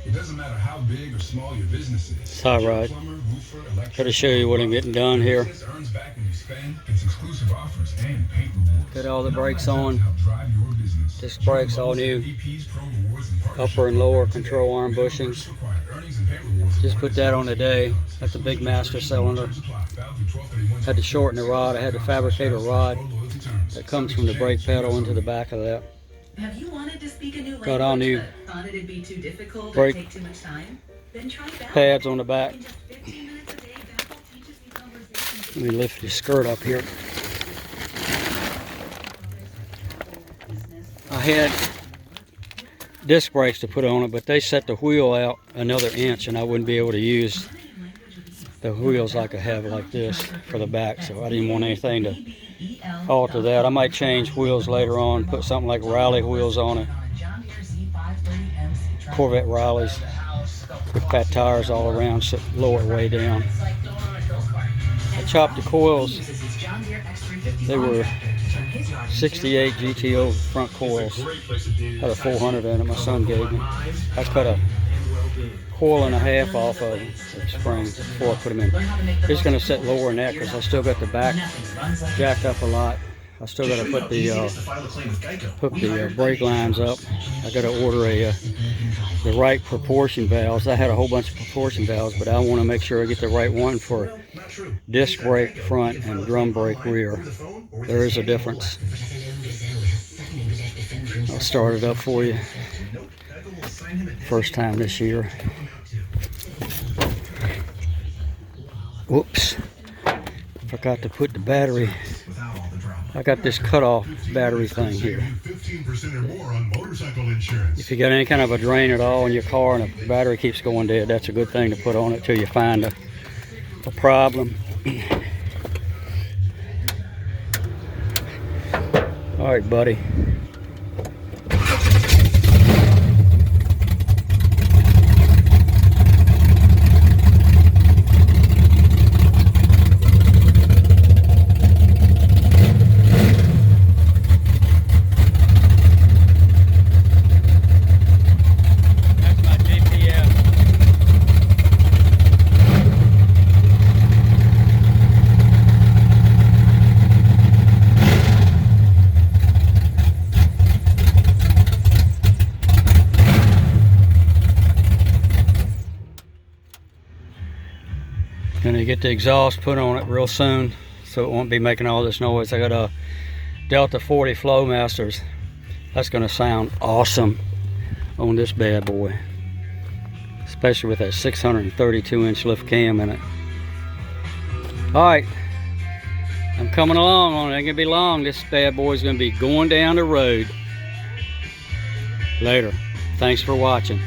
It doesn't matter how big or small your business is. It's hot rod. Got to show you what I'm getting done here. Got all the brakes on. Disc brakes, all new. Upper and lower control arm bushings. Just put that on today. That's the big master cylinder. Had to shorten the rod. I had to fabricate a rod that comes from the brake pedal into the back of that. Have you wanted to speak a new language, Got all new but thought it'd be too difficult brake or take too much time? Then try pads on the back. Let me lift the skirt up here. I had disc brakes to put on it, but they set the wheel out another inch and I wouldn't be able to use the wheels like I have like this for the back, so I didn't want anything to alter that. I might change wheels later on, put something like Riley wheels on it. Corvette Rileys with fat tires all around, so lower it way down. I chopped the coils. They were 68 GTO front coils. Had a 400 in it my son gave me. I cut a coil and a half off of them, the springs, before I put them in. Just going to set lower than that because I still got the back jacked up a lot. I still got to put the brake lines up. I got to order the right proportion valves. I had a whole bunch of proportion valves, but I want to make sure I get the right one for disc brake front and drum brake rear. There is a difference. I'll start it up for you. First time this year. Whoops. Forgot to put the battery. I got this cutoff battery thing here. If you got any kind of a drain at all in your car and the battery keeps going dead, that's a good thing to put on it till you find a problem. All right, buddy. Gonna get the exhaust put on it real soon so it won't be making all this noise. I got a Delta 40 Flowmasters. That's gonna sound awesome on this bad boy, especially with that 632-inch lift cam in it. All right, I'm coming along on it. Ain't gonna be long. This bad boy's gonna be going down the road. Later. Thanks for watching.